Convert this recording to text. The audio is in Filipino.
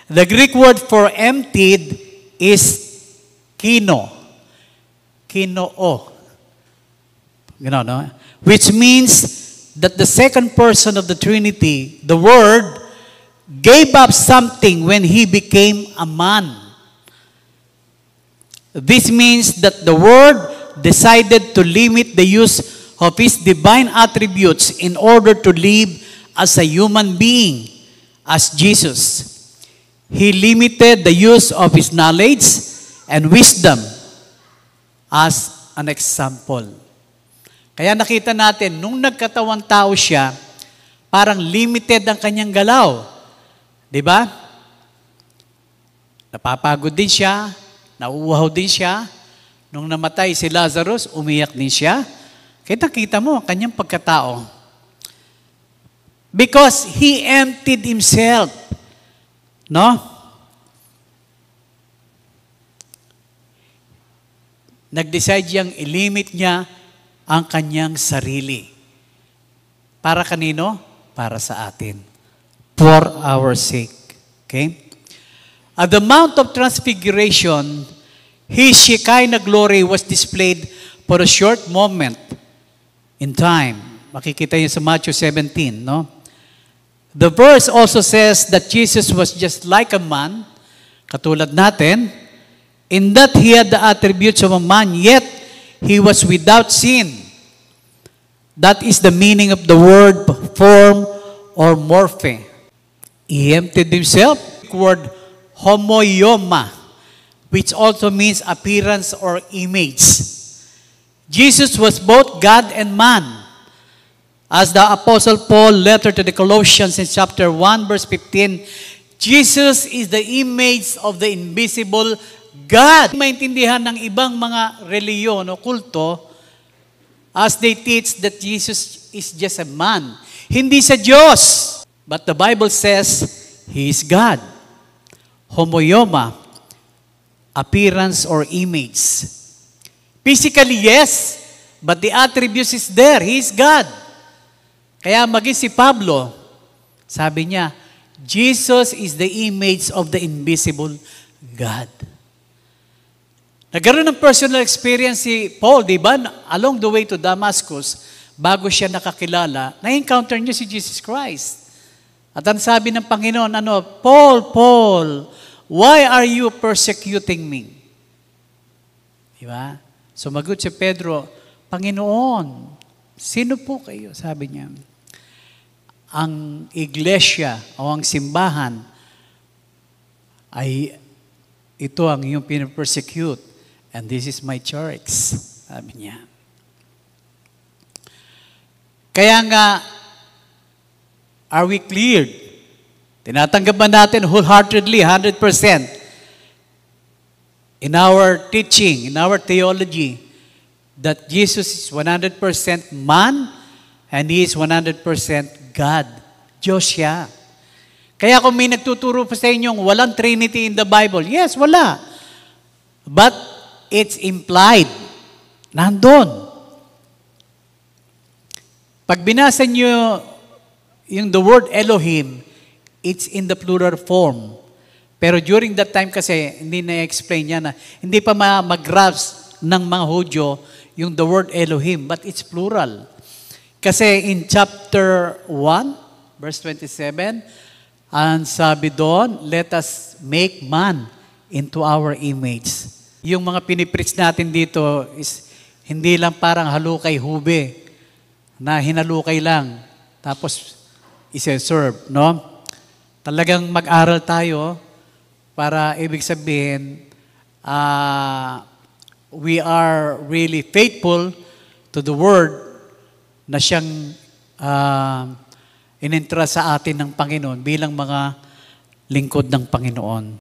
The Greek word for emptied is kino. Kinoo. No? Which means that the second person of the Trinity, the Word, gave up something when He became a man. This means that the Word decided to limit the use of His divine attributes in order to live as a human being, as Jesus. He limited the use of His knowledge and wisdom as an example. Kaya nakita natin, nung nagkatawang tao siya, parang limited ang kanyang galaw. Diba? Napapagod din siya, nauuhaw din siya. Nung namatay si Lazarus, umiyak din siya. Kita mo ang kanyang pagkatao. Because He emptied Himself. No? Nag-decide niyang ilimit niya ang kanyang sarili. Para kanino? Para sa atin. For our sake. Okay? At the Mount of Transfiguration, His Shekinah glory was displayed for a short moment in time. Makikita niyo sa Matthew 17, no? The verse also says that Jesus was just like a man, katulad natin, in that He had the attributes of a man, yet He was without sin. That is the meaning of the word form or morphe. He emptied Himself. The word homoioma, which also means appearance or image. Jesus was both God and man. As the Apostle Paul letter to the Colossians in chapter 1 verse 15, Jesus is the image of the invisible God. Maintindihan ng ibang mga reliyon o kulto as they teach that Jesus is just a man. Hindi siya Diyos. But the Bible says He is God. Homoioma, appearance or image. Physically, yes, but the attributes is there. He is God. Kaya maging si Pablo, sabi niya, Jesus is the image of the invisible God. Nagkaroon ng personal experience si Paul, di ba? Along the way to Damascus, bago siya nakakilala, na-encounter niya si Jesus Christ. At ang sabi ng Panginoon, Paul, Paul, why are you persecuting me? Di ba? Sumagot si Pedro, Panginoon, sino po kayo? Sabi niya. Ang iglesia o ang simbahan ay ito ang iyong pinapersecute and this is my church. Sabi niya. Kaya nga, are we cleared? Tinatanggap ba natin wholeheartedly, 100% in our teaching, in our theology, that Jesus is 100% man and He is 100% God. Diyos siya. Kaya kung may nagtuturo pa sa inyong walang Trinity in the Bible, yes, wala. But it's implied. Nandun. Pag binasa nyo yung the word Elohim, it's in the plural form. Pero during that time kasi, hindi na-explain niya na, hindi pa mag-grasp ng mga Hudyo yung the word Elohim, but it's plural. Kasi in chapter 1, verse 27, ang sabi doon, let us make man into our image. Yung mga pinipreach natin dito is hindi lang parang halukay hube, na hinalukay lang, tapos ise-serve, no? Talagang mag-aral tayo para ibig sabihin, we are really faithful to the Word na siyang inintra sa atin ng Panginoon bilang mga lingkod ng Panginoon.